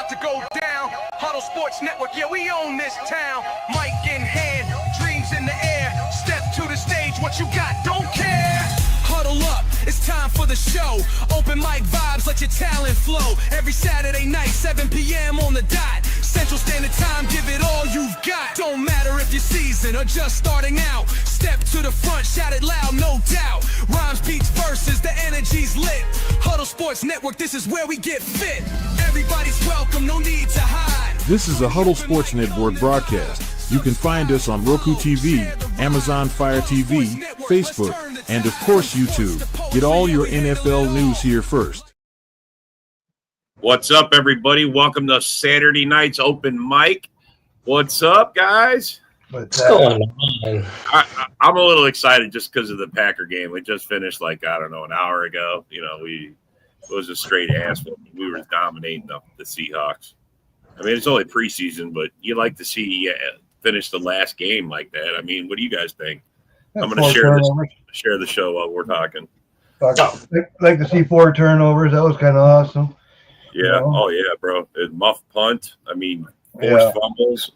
about to go down. Huddle Sports Network, yeah, we own this town. Mic in hand, dreams in the air. Step to the stage, what you got, don't care. Huddle up, it's time for the show. Open mic vibes, let your talent flow. Every Saturday night, 7 p.m. on the dot. Central Standard Time, give it all you've got. Don't matter if you're seasoned or just starting out. Step to the front, shout it loud, no doubt. Rhymes, beats, verses, the energy's lit. Huddle Sports Network, this is where we get fit. Everybody's welcome, no need to hide. This is a Huddle Sports Network broadcast. You can find us on Roku TV, Amazon Fire TV, Facebook, and of course YouTube. Get all your NFL news here first. What's up, everybody? Welcome to Saturday night's open mic. What's up, guys? What's going on? I'm a little excited just because of the Packer game. We just finished, an hour ago. It was a straight ass. We were dominating the Seahawks. I mean, it's only preseason, but you like to see finish the last game like that. I mean, what do you guys think? I'm going to share the show while we're talking. Like to see 4 turnovers. That was kind of awesome. Yeah. Oh, yeah, bro. Muff punt. I mean, forced fumbles,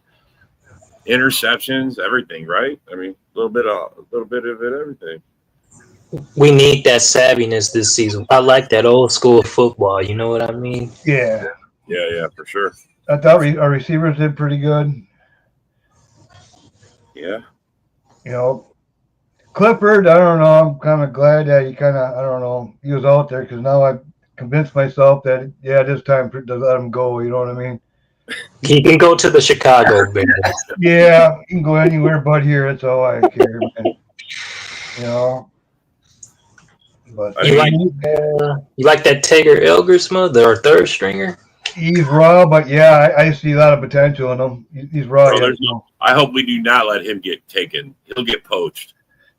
interceptions, everything, right? I mean, a little bit of it, everything. We need that savviness this season. I like that old school football. You know what I mean? Yeah. Yeah, for sure. I thought our receivers did pretty good. Yeah. Clifford, I don't know. I'm kind of glad that he was out there because now I've convinced myself that, it is time to let him go. You know what I mean? He can go to the Chicago Bears. Yeah, he can go anywhere but here. That's all I care, man. But you like that Tager Elgersma, our third stringer? He's raw, but I see a lot of potential in him. He's raw. I hope we do not let him get taken. He'll get poached.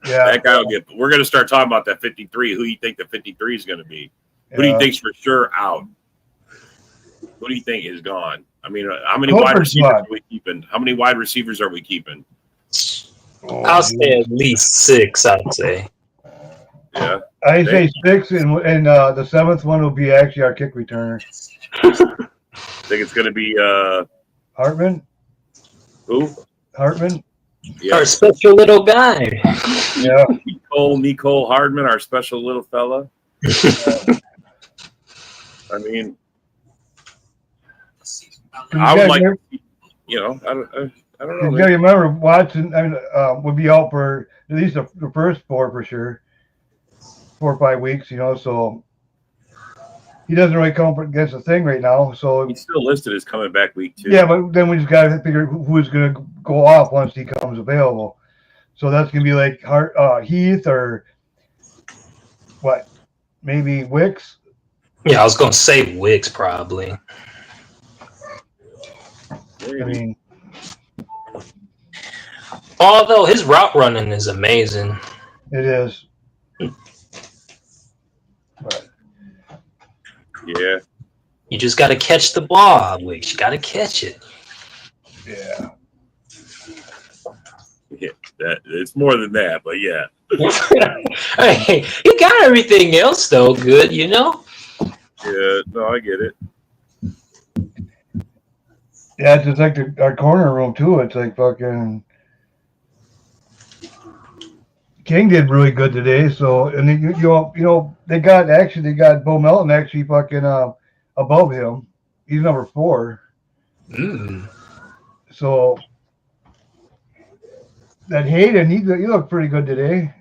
Yeah, that guy will get. We're going to start talking about that 53. Who do you think the 53 is going to be? Who do you think's for sure out? Who do you think is gone? I mean, how many wide receivers are we keeping? How many wide receivers are we keeping? I'll say at least 6. I'd say. Yeah, I say 6, and the 7th one will be actually our kick returner. Think it's going to be Hartman. Who? Hartman. Yeah. Our special little guy. Yeah. Nicole Hardman, our special little fella. I mean, I would like, I don't know. You gotta remember, Watson would be out for at least the first 4 for sure. 4 or 5 weeks, so he doesn't really come up against the thing right now. So he's still listed as coming back week 2. Yeah, but then we just got to figure who's going to go off once he comes available. So that's going to be like Heath or what? Maybe Wicks. Yeah, I was going to say Wicks probably. I mean, although his route running is amazing. It is. But yeah, you just got to catch the ball, Wicks. You got to catch it. Yeah. Yeah, it's more than that, but yeah. Hey, you got everything else though, good, Yeah, no, I get it. Yeah, it's just like our corner room too. It's like fucking King did really good today. So, and they got Bo Melton actually fucking above him. He's number 4. So that Hayden, he looked pretty good today.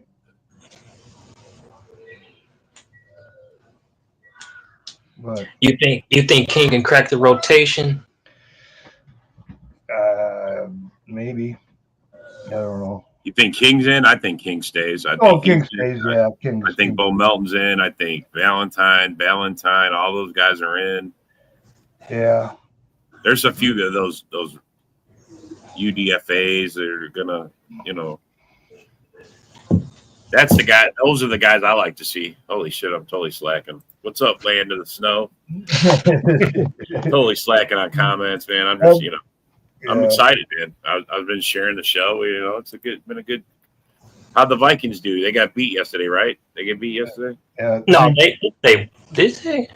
But you think King can crack the rotation? Maybe. I don't know. You think King's in? I think King stays. King stays. Yeah, King. I think Bo Melton's in. I think Valentine, all those guys are in. Yeah. There's a few of those UDFAs that are gonna, that's the guy. Those are the guys I like to see. Holy shit, I'm totally slacking. What's up, Land of the Snow? Totally slacking on comments, man. I'm just, I'm excited, man. I've been sharing the show. It's been a good. How'd the Vikings do? They got beat yesterday, right? They get beat yesterday. No, they did they?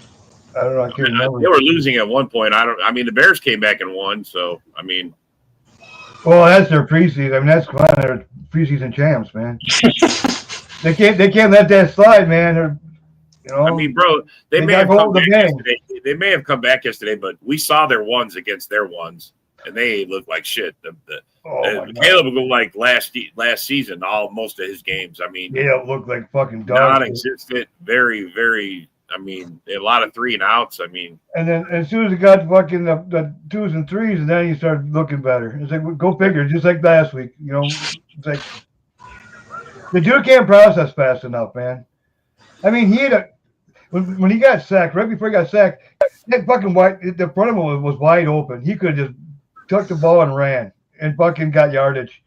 I don't know. I can't remember. They were losing at one point. I mean, the Bears came back and won. So I mean, Well, that's their preseason. I mean, that's fine. They're preseason champs, man. They can't let that slide, man. I mean, bro, they may have got come back the game. yesterday. They may have come back yesterday, but we saw their ones against their ones, and they looked like shit. Caleb would go like last season, most of his games. I mean, yeah, looked like fucking dogs. Non-existent, very, very. I mean, a lot of 3 and outs. I mean, and then as soon as it got fucking the 2s and 3s, and then he started looking better. It's like, go figure, just like last week. You know, it's like the dude can't process fast enough, man. I mean, he had when he got sacked, right before he got sacked, that fucking the front of him was wide open. He could have just took the ball and ran and fucking got yardage.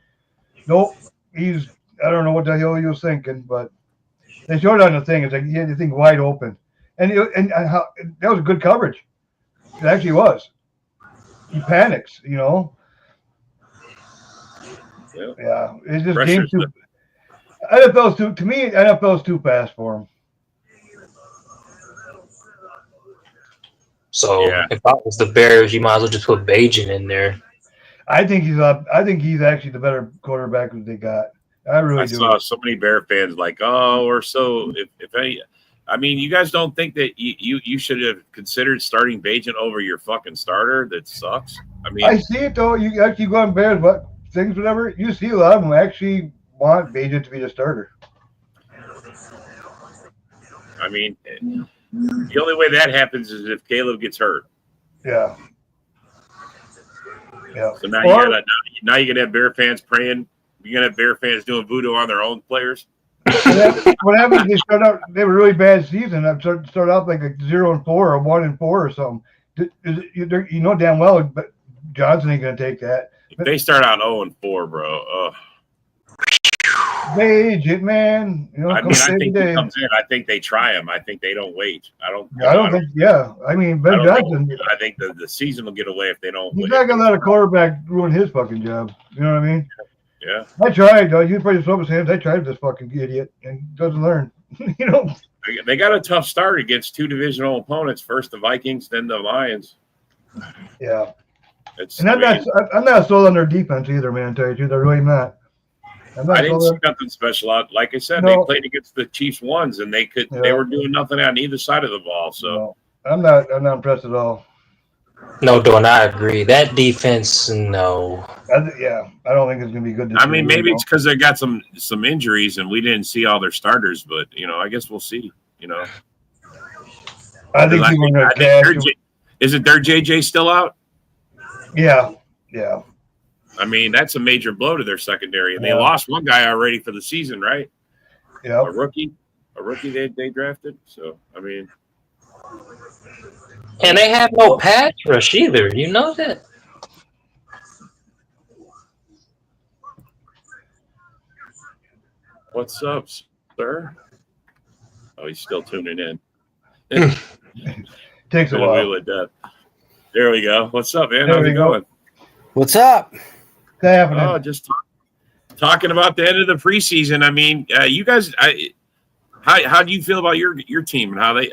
Nope, I don't know what the hell he was thinking, but they showed on the thing. It's like he had the thing wide open. And that was good coverage. It actually was. He panics, you know. Yeah, it's just game too. NFL's too. To me, NFL's too fast for him. So if I was the Bears, you might as well just put Bajan in there. I think he's actually the better quarterback that they got. I really do. I saw so many Bear fans like, oh, or so if any. I mean, you guys don't think that you should have considered starting Bajan over your fucking starter that sucks? I mean, I see it though. You actually go on Bears, whatever. You see a lot of them actually want Bajan to be the starter. I mean, the only way that happens is if Caleb gets hurt. Yeah. Yeah. So now you're gonna have Bear fans praying. You're gonna have Bear fans doing voodoo on their own players. What happens? They were really bad season. I start out like a 0-4 or 1-4 or something. You know damn well, but Johnson ain't gonna take that. If they start out 0-4, bro. Bajan, man. You know, I mean, I think he comes in. I think they try him. I think they don't wait. I don't think. Yeah, I mean, Ben Johnson. I think the season will get away if they don't. He's not gonna let a quarterback ruin his fucking job. You know what I mean? Yeah. I tried, though. You probably saw his hands. I tried this fucking idiot and doesn't learn. You know. They got a tough start against 2 divisional opponents. First the Vikings, then the Lions. Yeah. I'm not sold on their defense either, man. To tell you the truth, I'm really not. I didn't see nothing special out. Like I said, they played against the Chiefs ones, and they were doing nothing on either side of the ball. So I'm not impressed at all. No, Don, I agree. That defense, no. I don't think it's gonna be good. I mean, maybe it's because they got some injuries, and we didn't see all their starters. But I guess we'll see. I think people are gonna isn't their JJ still out? Yeah. I mean, that's a major blow to their secondary, and they lost one guy already for the season, right? Yeah, a rookie they drafted. So I mean, and they have no pass rush either. You know that. What's up, sir? Oh, he's still tuning in. Takes a while. There we go. What's up, man? How's it going? What's up? Oh, just talking about the end of the preseason. I mean, you guys, how do you feel about your team and how they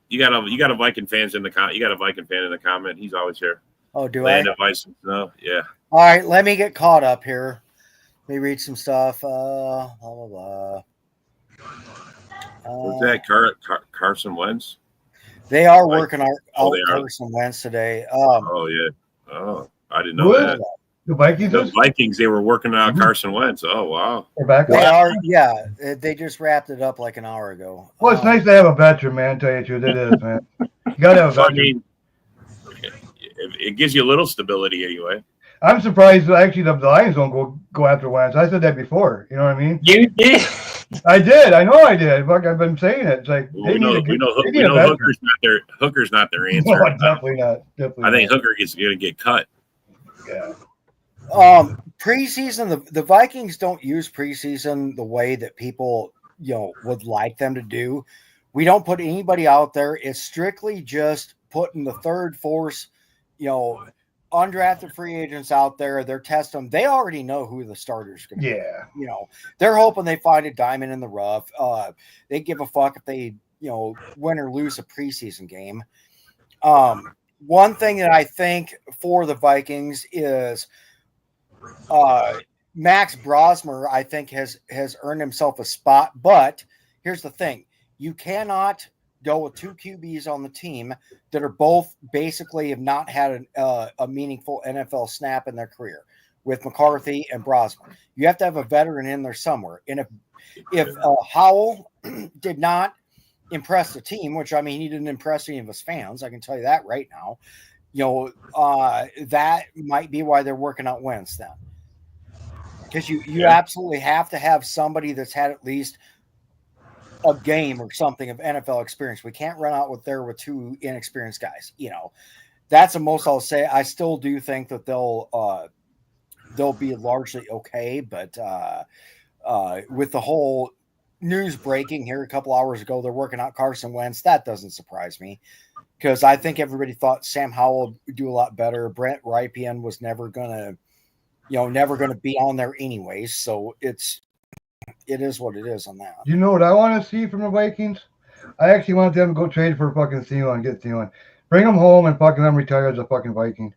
you got a Viking fans in the you got a Viking fan in the comment. He's always here. Oh, do I? No, yeah. All right, let me get caught up here. Let me read some stuff. Blah blah blah. What's that? Carson Wentz? They are working out Carson Wentz today. Oh yeah. Oh, I didn't know that. The Vikings? The Vikings, they were working out Carson Wentz. Oh, wow. They're back. They are, yeah. They just wrapped it up like an hour ago. Well, it's nice to have a veteran, man. Tell you the truth, it is, man. You got to have a veteran. I mean, it gives you a little stability anyway. I'm surprised actually the Lions don't go after Wentz. I said that before. You know what I mean? You did. I did. I know I did. Fuck, I've been saying it. It's like we know Hooker's not their answer. No, definitely not. I think Hooker is going to get cut. Yeah. Preseason, the Vikings don't use preseason the way that people would like them to do. We don't put anybody out there. It's strictly just putting the third force, undrafted free agents out there. They're testing them. They already know who the starters going to be. Yeah. They're hoping they find a diamond in the rough. They give a fuck if they win or lose a preseason game. One thing that I think for the Vikings is Max Brosmer, I think, has earned himself a spot. But here's the thing. You cannot go with two QBs on the team that are both basically have not had a meaningful NFL snap in their career with McCarthy and Brosmer. You have to have a veteran in there somewhere. And if Howell did not impress the team, which, I mean, he didn't impress any of his fans, I can tell you that right now, that might be why they're working out Wentz then. Because you absolutely have to have somebody that's had at least a game or something of NFL experience. We can't run out with two inexperienced guys. That's the most I'll say. I still do think that they'll be largely okay, but with the whole news breaking here a couple hours ago, they're working out Carson Wentz. That doesn't surprise me because I think everybody thought Sam Howell would do a lot better. Brent Rypien was never gonna be on there anyways. So it is what it is on that. You know what I want to see from the Vikings? I actually want them to go trade for fucking Thielen and get Thielen. Bring him home and fucking them retire as a fucking Viking.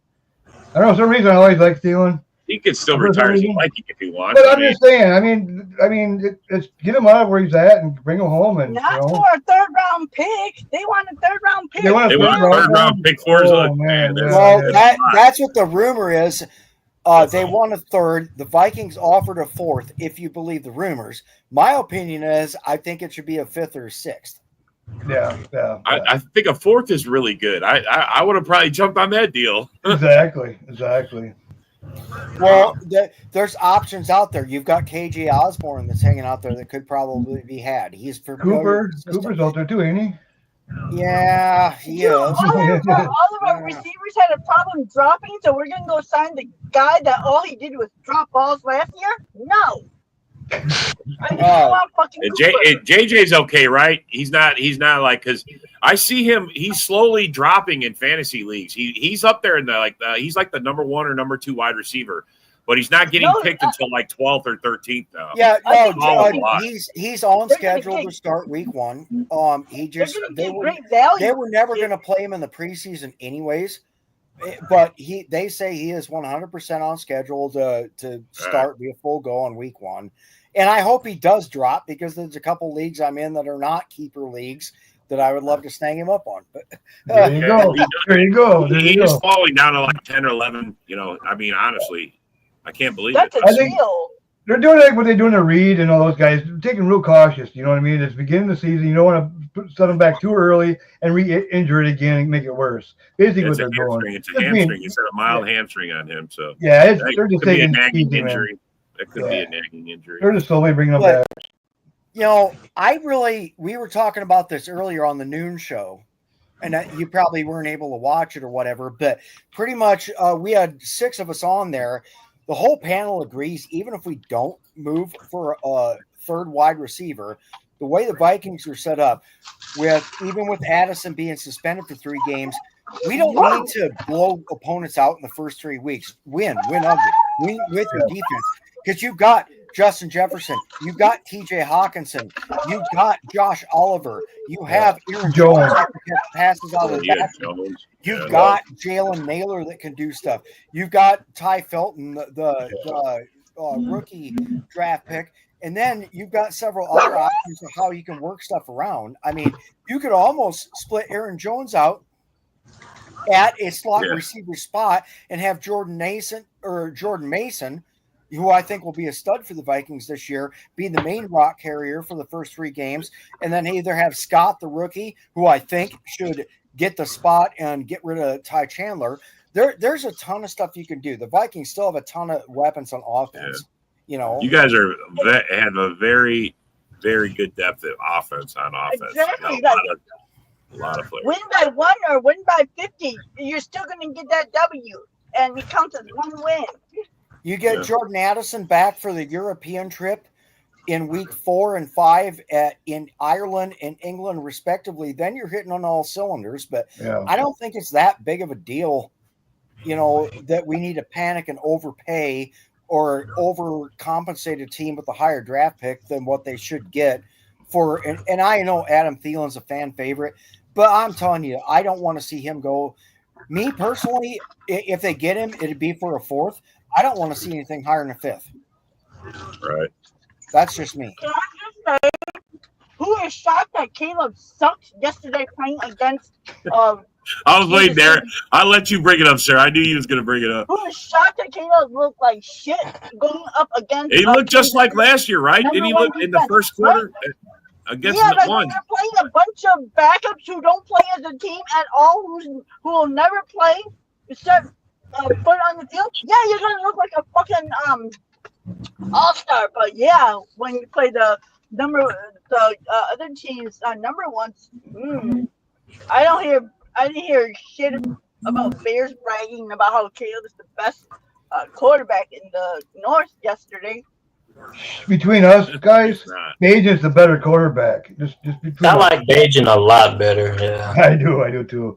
I don't know, for some reason I always like Thielen. He can still retire as a Viking if he wants. But I'm just saying, I mean, it's get him out of where he's at and bring him home. And not for a third-round pick. They want a third-round pick. They want a third-round pick for us. Oh, man. Well, that's what the rumor is. They want a third. The Vikings offered a fourth, if you believe the rumors. My opinion is I think it should be a fifth or a sixth. Yeah. I think a fourth is really good. I would have probably jumped on that deal. Exactly. Well, there's options out there. You've got KJ Osborne that's hanging out there that could probably be had. He's familiar. Cooper's out there too, ain't he? Yeah, he is. All of our receivers had a problem dropping, so we're going to go sign the guy that all he did was drop balls last year? No. JJ's okay, right? He's not like, because I see him. He's slowly dropping in fantasy leagues. He's up there in he's like the number 1 or number 2 wide receiver, but he's not getting picked until like 12th or 13th now. Yeah, he's on schedule to start week 1. They were never going to play him in the preseason anyways. But they say he is 100% on schedule to start, be a full go on week 1. And I hope he does drop because there's a couple leagues I'm in that are not keeper leagues that I would love to snag him up on. But there you go. He's falling down to like 10 or 11. I mean, honestly, I can't believe it. I think they're doing like what they're doing to Reed and all those guys. They're taking real cautious. You know what I mean? It's beginning of the season. You don't want to set them back too early and re-injure it again and make it worse. Basically, what they're doing. It's a hamstring. It's a mild hamstring on him. So they're just taking a nagging easy, injury. That could be a nagging injury. They're just slowly bringing them back. We were talking about this earlier on the noon show, and you probably weren't able to watch it or whatever, but pretty much we had 6 of us on there. The whole panel agrees, even if we don't move for a third wide receiver, the way the Vikings are set up, even with Addison being suspended for 3 games, we don't need to blow opponents out in the first 3 weeks. Win ugly. Win with your defense. Because you've got Justin Jefferson, you've got TJ Hawkinson, you've got Josh Oliver, you have Aaron Jones that can catch passes out of the backfield. You've got Jalen Naylor that can do stuff. You've got Ty Felton, the rookie draft pick. And then you've got several other options of how you can work stuff around. I mean, you could almost split Aaron Jones out at a slot receiver spot and have Jordan Mason, who I think will be a stud for the Vikings this year, be the main rock carrier for the first 3 games. And then either have Scott, the rookie, who I think should get the spot and get rid of Ty Chandler. There's a ton of stuff you can do. The Vikings still have a ton of weapons on offense. You guys have a very, very good depth of offense on offense. Exactly. A lot of players. Win by 1 or win by 50, you're still going to get that W, and it counts as 1 win. You get Jordan Addison back for the European trip in week 4 and 5 in Ireland and England, respectively. Then you're hitting on all cylinders. But I don't think it's that big of a deal, that we need to panic and overpay or overcompensate a team with a higher draft pick than what they should get and I know Adam Thielen's a fan favorite, but I'm telling you, I don't want to see him go. Me personally, if they get him, it'd be for a 4th. I don't want to see anything higher than a 5th. Right. That's just me. Can I just say, who is shocked that Caleb sucked yesterday playing against I was waiting there. I'll let you bring it up, sir. I knew you was going to bring it up. who is shocked that Caleb looked like shit going up against He looked just like last year, right? Didn't he look in the first quarter against yeah, the like one? they're playing a bunch of backups who don't play as a team at all, who will never play except put on the field. Yeah, you're gonna look like a fucking all-star. But yeah, when you play the other teams number ones, I didn't hear shit about Bears bragging about how Caleb is the best quarterback in the North yesterday. Between us guys, Bajan's the better quarterback. Just between I us. like Bajan a lot better. Yeah. I do too.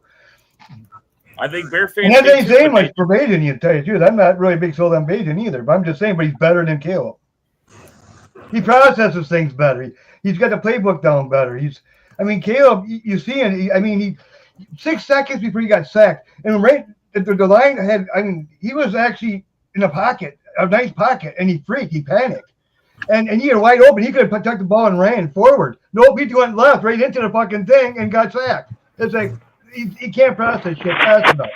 I think Bear And fans. that ain't saying much for Bajan, you tell you the truth. I'm not really a big sold on Bajan either, but I'm just saying, but he's better than Caleb. He processes things better. He's got the playbook down better. Caleb, you see it. He 6 seconds before he got sacked, and right the line had. He was actually in a pocket, a nice pocket, and he panicked. And he had wide open. He could have tucked the ball and ran forward. Nope, he went left right into the fucking thing and got sacked. It's like he can't process shit fast enough.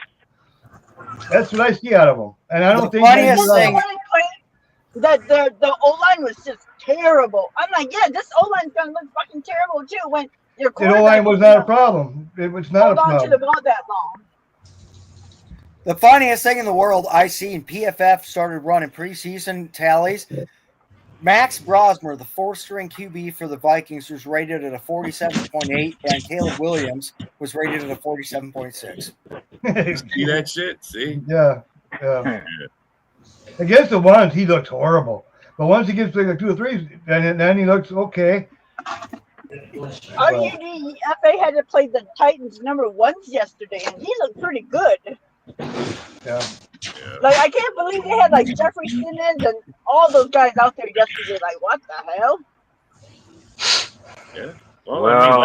That's what I see out of him. And I don't think funniest thing that the O-line was just terrible. I'm like, yeah, this O-line's gonna look fucking terrible too when your quarterback. The O-line was not a problem. It was not a hold on problem. to the ball that long. The funniest thing in the world I seen PFF started running preseason tallies. Max Brosmer, the 4th-string QB for the Vikings, was rated at a 47.8, and Caleb Williams was rated at a 47.6. See that shit? See? Yeah. Against the ones, he looks horrible. But once he gets to like 2 or 3, then he looks okay. RUDFA had to play the Titans number 1s yesterday, and he looked pretty good. Yeah. Like, I can't believe they had, like, Jeffrey Simmons and all those guys out there yesterday. Like, what the hell? Yeah. Well,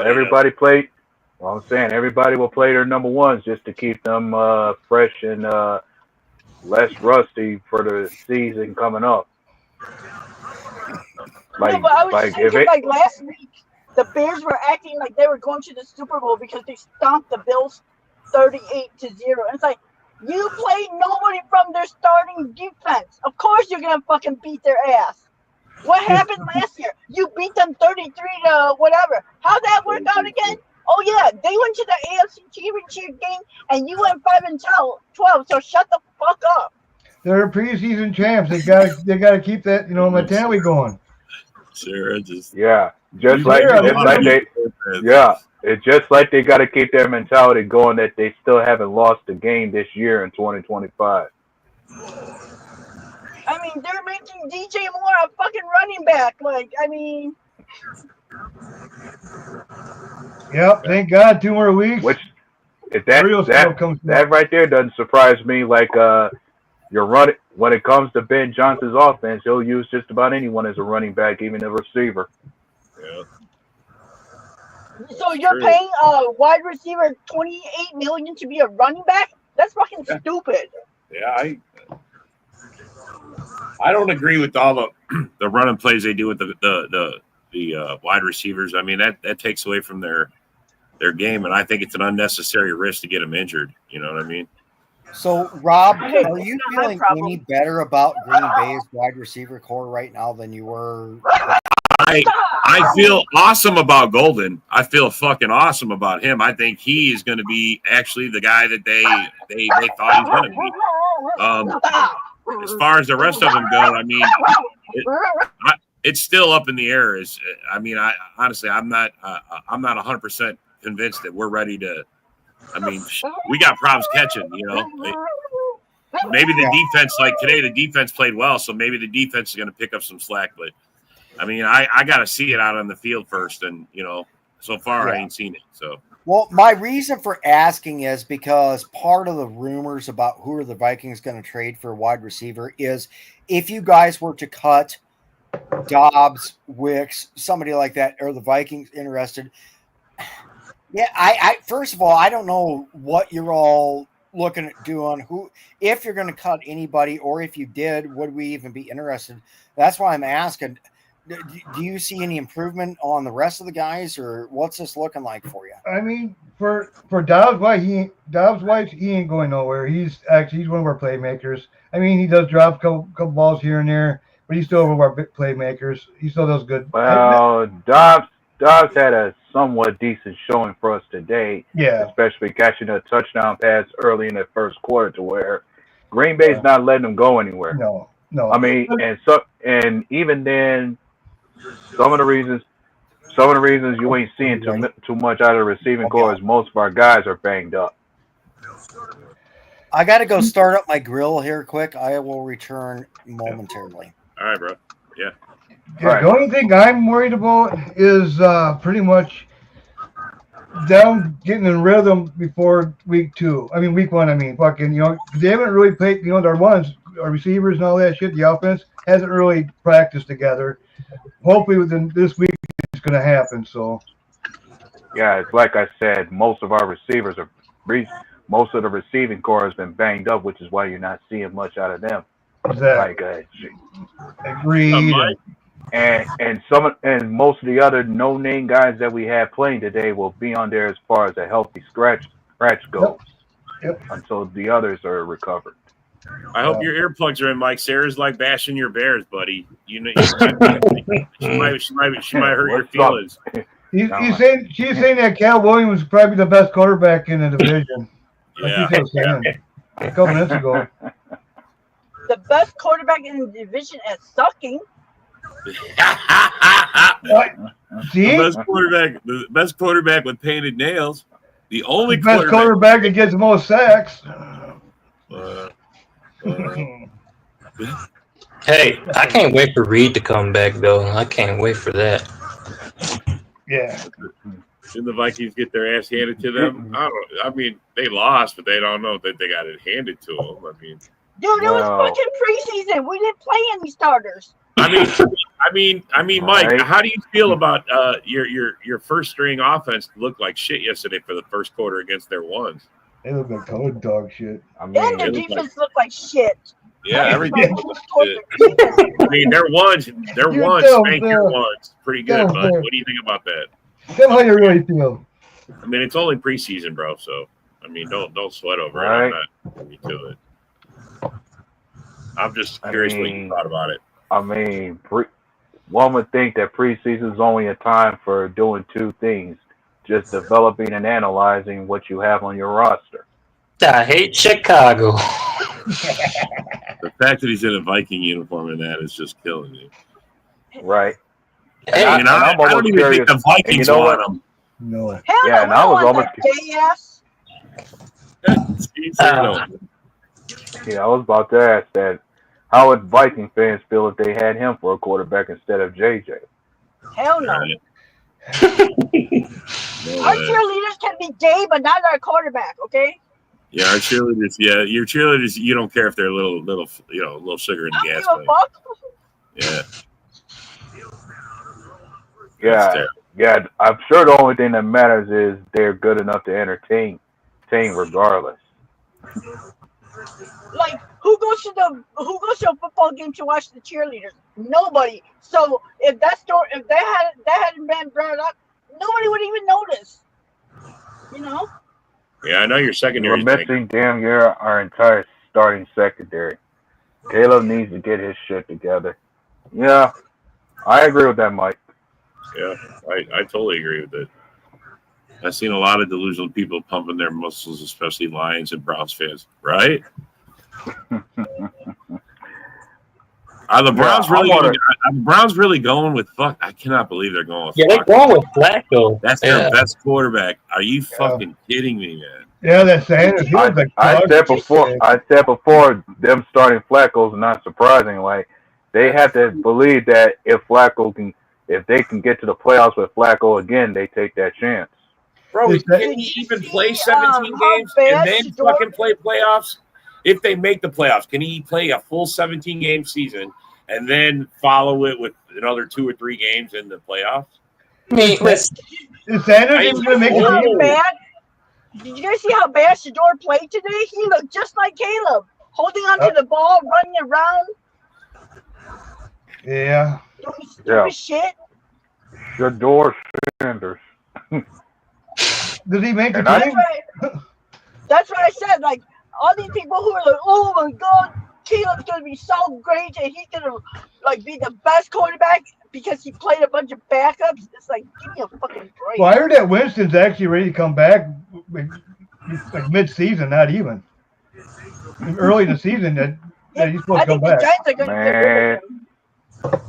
everybody played. Well, I'm saying everybody will play their number 1s just to keep them fresh and less rusty for the season coming up. But I was thinking, like, last week, the Bears were acting like they were going to the Super Bowl because they stomped the Bills 38-0. And it's like, you played nobody from their starting defense. Of course you're going to fucking beat their ass. What happened last year? You beat them 33 to whatever. How'd that work out again? Oh, yeah, they went to the AFC Championship game, and you went 5-12, so shut the fuck up. They're preseason champs. They gotta keep that, mentality going. Sure, it's just like they got to keep their mentality going that they still haven't lost a game this year in 2025. They're making DJ Moore a fucking running back. Yep, thank God, 2 more weeks. Which, if that right there doesn't surprise me. Like, you're running when it comes to Ben Johnson's offense, he'll use just about anyone as a running back, even a receiver. Yeah. So you're paying a wide receiver $28 million to be a running back? That's fucking stupid. Yeah, I don't agree with all the running plays they do with the wide receivers. That takes away from their game, and I think it's an unnecessary risk to get them injured. You know what I mean? So, Rob, are you feeling any better about Green Bay's wide receiver core right now than you were? I feel awesome about Golden. I feel fucking awesome about him. I think he is going to be actually the guy that they thought he was going to be. As far as the rest of them go, it's still up in the air. Honestly, I'm not 100% convinced that we're ready to. We got problems catching. Maybe the defense, like today, the defense played well, so maybe the defense is going to pick up some slack. But I got to see it out on the field first, and so far I ain't seen it. So. Well, my reason for asking is because part of the rumors about who are the Vikings going to trade for a wide receiver is if you guys were to cut Dobbs, Wicks, somebody like that. Are the Vikings interested? Yeah, I first of all, I don't know what you're all looking at doing. Who, if you're going to cut anybody, or if you did, would we even be interested? That's why I'm asking. Do you see any improvement on the rest of the guys, or what's this looking like for you? I mean, for Dobbs White, he ain't going nowhere. He's one of our playmakers. I mean, he does drop a couple balls here and there, but he's still one of our big playmakers. He still does good. Well, Dobbs had a somewhat decent showing for us today. Yeah. Especially catching a touchdown pass early in the first quarter, to where Green Bay's not letting him go anywhere. No. I mean, and even then, some of the reasons you ain't seeing too much out of the receiving corps is most of our guys are banged up. I got to go start up my grill here quick. I will return momentarily. All right, bro. Yeah. Yeah, the only thing I'm worried about is pretty much them getting in rhythm before week 1. They haven't really played. Our receivers and all that shit. The offense hasn't really practiced together. Hopefully, within this week, it's going to happen. So. Yeah, it's like I said. Most of the receiving corps has been banged up, which is why you're not seeing much out of them. Exactly. Agreed. And most of the other no-name guys that we have playing today will be on there as far as a healthy scratch goes. Yep. Until the others are recovered. I hope your earplugs are in, Mike. Sarah's like bashing your Bears, buddy. She might hurt your feelings. She's saying that Cal Williams is probably the best quarterback in the division. Yeah. A couple minutes ago. The best quarterback in the division at sucking. See? The best quarterback with painted nails. The only best quarterback that gets the most sacks. Hey, I can't wait for Reed to come back, though. I can't wait for that. Yeah. Didn't the Vikings get their ass handed to them? I mean, they lost, but they don't know that they got it handed to them. I mean, dude, it was fucking preseason. We didn't play any starters. I mean, Mike, how do you feel about your first string offense looked like shit yesterday for the first quarter against their ones? They look like total dog shit. And their defense looked like shit. Yeah, everything. I mean, their ones spanked your ones pretty good, bud. What do you think about that? Tell how you really feel. I mean, it's only preseason, bro. So, I mean, don't sweat over it. I'm not going to it. I'm just curious what you thought about it. I mean, one would think that preseason is only a time for doing two things: just developing and analyzing what you have on your roster. I hate Chicago. The fact that he's in a Viking uniform and that is just killing me. Right. Hey, I don't even think the Vikings want him. No. Hell yeah, and I was almost I was about to ask that. How would Viking fans feel if they had him for a quarterback instead of JJ? Hell no. Our cheerleaders can be gay, but not our quarterback. Okay. Yeah, our cheerleaders. Yeah, your cheerleaders. You don't care if they're a little sugar in the gas tank. Yeah. I'm sure the only thing that matters is they're good enough to entertain regardless. Like, who goes to a football game to watch the cheerleaders? Nobody. So if that hadn't been brought up, nobody would even notice. You know? Yeah, I know your secondary. We're missing damn near our entire starting secondary. Caleb needs to get his shit together. Yeah, I agree with that, Mike. Yeah, I totally agree with it. I've seen a lot of delusional people pumping their muscles, especially Lions and Browns fans, right? Are the Browns really going with fuck? I cannot believe they're going with they're going with Flacco. That's their best quarterback. Are you fucking kidding me, man? Yeah, that's Sanders. I said before them starting Flacco is not surprising. Like, they have to believe that if they can get to the playoffs with Flacco again, they take that chance. Bro, can he even play 17 games and then fucking play playoffs? If they make the playoffs, can he play a full 17-game season and then follow it with another 2 or 3 games in the playoffs. I mean, Is Sanders even going to make See the how team? bad? Did you guys see how bad Shador played today? He looked just like Caleb, holding onto the ball, running around, Yeah. doing stupid shit. Shador Sanders. Does he make the And I- team? That's what I said. Like all these people who are like, "Oh my God, Caleb's gonna be so great and he's gonna like be the best quarterback because he played a bunch of backups." It's like, give me a fucking break. Well, I heard that Winston's actually ready to come back like mid-season, not even. Early in the season that he's supposed I to come think the back. Giants are gonna get rid of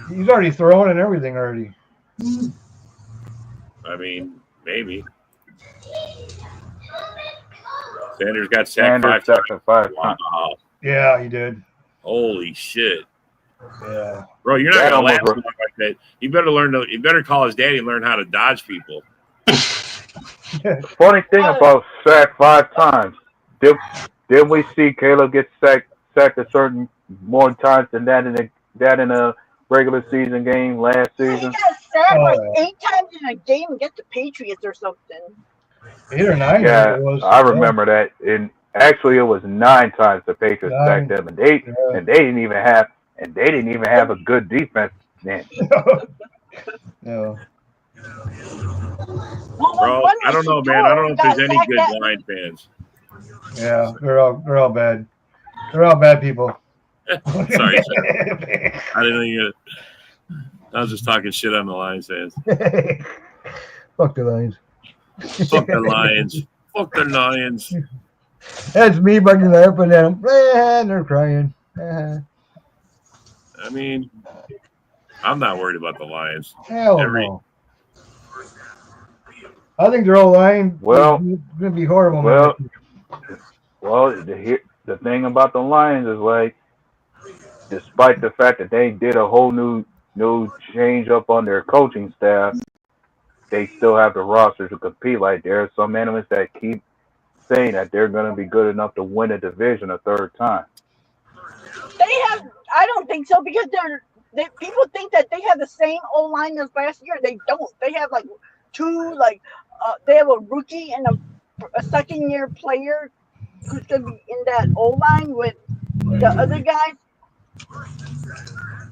him. He's already throwing and everything already. I mean, maybe. Sanders got sacked Sanders 5 times. sacked 5 times. Wow. Yeah, he did. Holy shit. Yeah. Bro, you're not That going to last almost- long like that. You better call his daddy and learn how to dodge people. Funny thing about sacked 5 times. Did we see Caleb get sacked a certain more times than that in a regular season game last He season? got sacked like Oh. 8 times in a game against the Patriots or something. 8 or 9. Yeah, it was. I remember that. And actually, it was 9 times the Patriots 9. sacked them, and they didn't even have a good defense then. No. Well, Bro, when I don't know, man. I don't know if there's any good Lion fans. Yeah, they're all bad. They're all bad people. Sorry. I didn't know you. I was just talking shit on the Lions fans. Fuck the Lions. Fuck the Lions. Fuck the Lions. That's me bugging laughing at them. And they're crying. I mean, I'm not worried about the Lions. Hell no. I think they're all lying. Well- It's going to be horrible. well- man. Well, the thing about the Lions is like, despite the fact that they did a whole new change up on their coaching staff, they still have the roster to compete. Like there are some analysts that keep saying that they're going to be good enough to win a division a third time. I don't think so because people think that they have the same O-line as last year. They don't. They have like 2 they have a rookie and a second-year player who's going to be in that O-line with the other guys.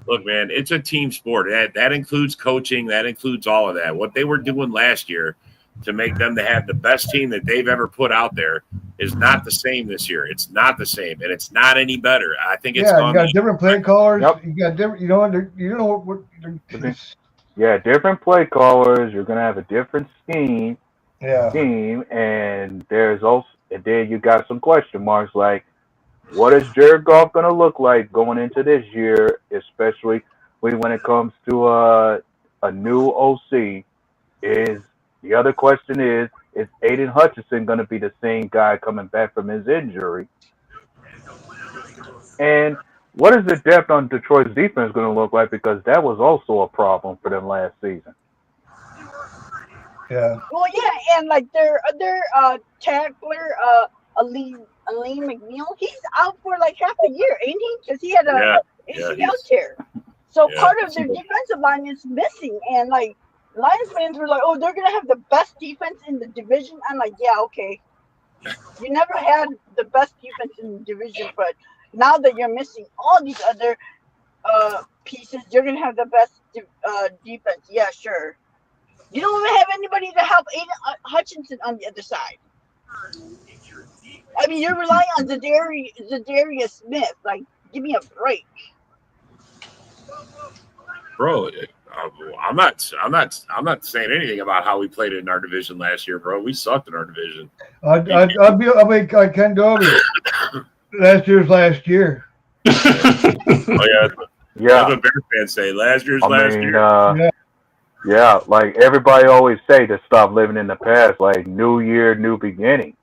Look, man, it's a team sport. That includes coaching. That includes all of that. What they were doing last year to make them to have the best team that they've ever put out there is not the same this year. It's not the same, and it's not any better. I think it's Yeah, you got different play callers. Yep. You got different. You don't know what. Yeah, different play callers. You're going to have a different scheme. Yeah. Team, and then you got some question marks like, what is Jared Goff going to look like going into this year, especially when it comes to a new OC? The other question is Aiden Hutchinson going to be the same guy coming back from his injury? And what is the depth on Detroit's defense going to look like? Because that was also a problem for them last season. Yeah. Well, yeah, and like their tackler, Aleem McNeil, he's out for like half the year, ain't he? Because he had a ACL tear. So part of their defensive line is missing, and like Lions fans were like, "Oh, they're gonna have the best defense in the division." I'm like, "Yeah, okay. You never had the best defense in the division, but now that you're missing all these other pieces, you're gonna have the best defense." Yeah, sure. You don't even have anybody to help Aiden Hutchinson on the other side. I mean, you're relying on Zadarius Smith. Like, give me a break. Bro, I'm not saying anything about how we played in our division last year, bro. We sucked in our division. I can't do it. Last year. Oh Yeah. That's what Bears fans say. Last year's I last mean, year. yeah, like everybody always say to stop living in the past, like new year, new beginning.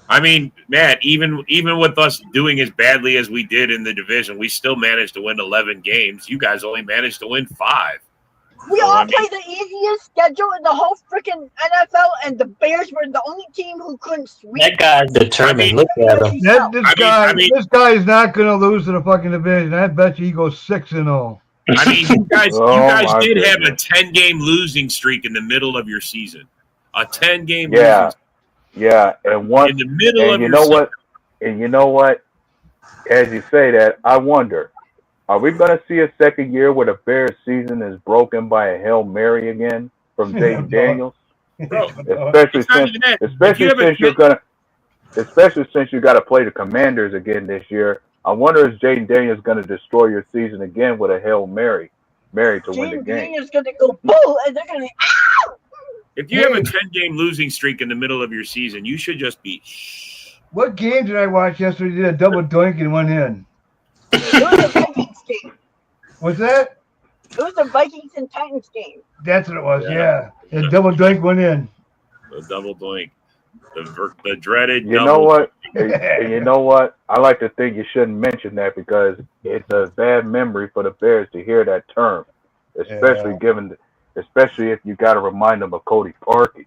I mean, Matt, even with us doing as badly as we did in the division, we still managed to win 11 games. You guys only managed to win 5. We all play the easiest schedule in the whole freaking NFL, and the Bears were the only team who couldn't sweep. That guy's determined. Look at him. This guy is not going to lose to the fucking division. I bet you he goes 6-0. I mean, you guys did have a 10-game losing streak in the middle of your season. A 10-game losing streak. Yeah, and one in the middle of you your know season. what? And you know what? As you say that, I wonder, are we going to see a second year where the Bears season is broken by a Hail Mary again from Jaden Daniels? Bro, especially since you got to play the Commanders again this year. I wonder if Jaden Daniels going to destroy your season again with a Hail Mary to win the game. Jaden Daniels going to go boo, and they're going to If you have a 10-game losing streak in the middle of your season, you should just be. What game did I watch yesterday? Did a double doink and went in? It was a Vikings game. What's that? It was the Vikings and Titans game. That's what it was. Yeah. A double doink went in. The double doink. The dreaded. You know what? You know what? I like to think you shouldn't mention that because it's a bad memory for the Bears to hear that term, especially if you got to remind them of Cody Parkey.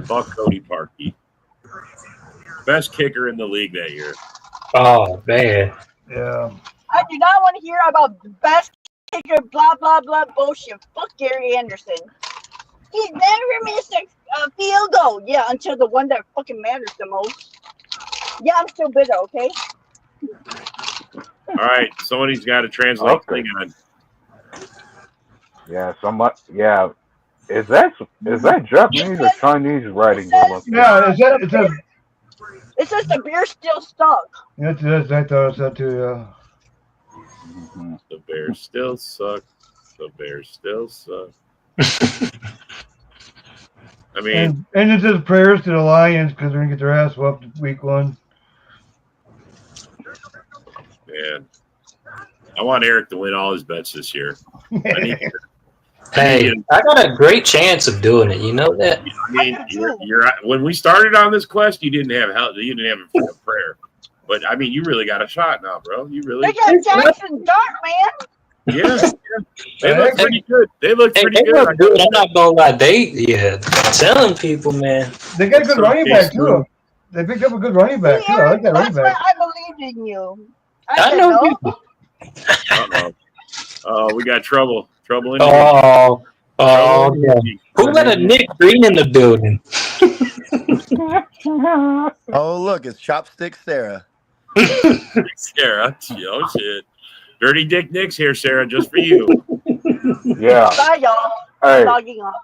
Fuck Cody Parkey. Best kicker in the league that year. Oh, man. Yeah. I do not want to hear about the best kicker, blah, blah, blah bullshit. Fuck Gary Anderson. He's never missed a field goal. Yeah, until the one that fucking matters the most. Yeah, I'm still bitter, okay? All right, somebody's got to translate the thing on. Yeah, yeah. Is that Japanese or Chinese writing? Yeah, it says the beer still stuck. It is. I thought it said too, yeah. The Bears still suck. The Bears still suck. I mean, and it says prayers to the Lions because they're gonna get their ass whooped week 1. Man, I want Eric to win all his bets this year. Hey, I got a great chance of doing it. You know that? I mean, you're when we started on this quest, you didn't have help. You didn't have a prayer, but I mean, you really got a shot now, bro. You really. They got Jackson Dart, man. Yeah. They look pretty good. They look pretty good. Look good. I'm not gonna lie. I'm telling people, man. They got a good running back too. They picked up a good running back too. I like that running back. I believed in you. I know people. Oh, we got trouble. Trouble in yeah. Who let a Nick Green in the building? Oh, look, it's Chopstick Sarah. Sarah. Oh, shit. Dirty Dick Nick's here, Sarah, just for you. Yeah. Bye, y'all. Hey. Logging off.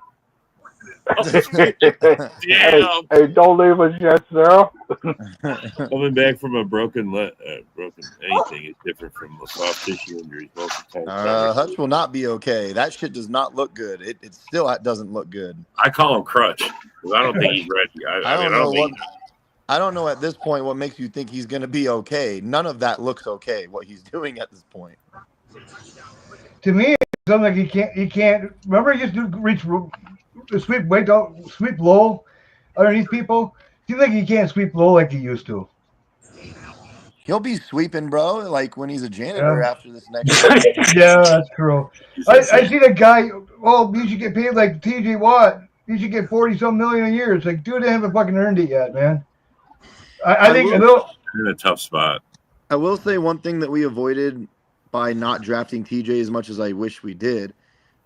Hey, don't leave us yet, Sarah. Coming back from a broken anything is different from a soft tissue injury. Most of the time, Hutch will not be okay. That shit does not look good. It still doesn't look good. I call him Crutch because I don't think he's ready. I don't know at this point what makes you think he's going to be okay. None of that looks okay. What he's doing at this point. To me, it sounds like he can't. Remember, he used to reach sweep low underneath people. Seems like he can't sweep low like he used to. He'll be sweeping, bro. Like when he's a janitor after this next year. Yeah, that's true. I see the guy. Oh, you should get paid like T.J. Watt. You should get 40-some million a year. It's like, dude, they haven't fucking earned it yet, man. I think they're in a tough spot. I will say one thing that we avoided by not drafting TJ as much as I wish we did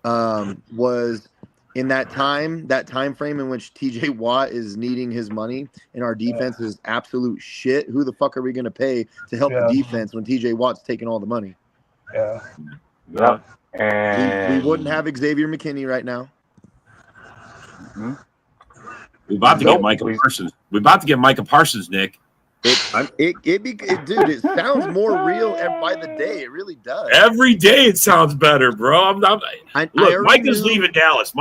was in that time frame in which TJ Watt is needing his money and our defense is absolute shit. Who the fuck are we going to pay to help the defense when TJ Watt's taking all the money? Yeah. And we wouldn't have Xavier McKinney right now. Mm-hmm. We're about to get Micah Parsons. We're about to get Micah Parsons, Nick. Dude, it sounds more real, and by the day, it really does. Every day, it sounds better, bro. Look, Micah's leaving Dallas.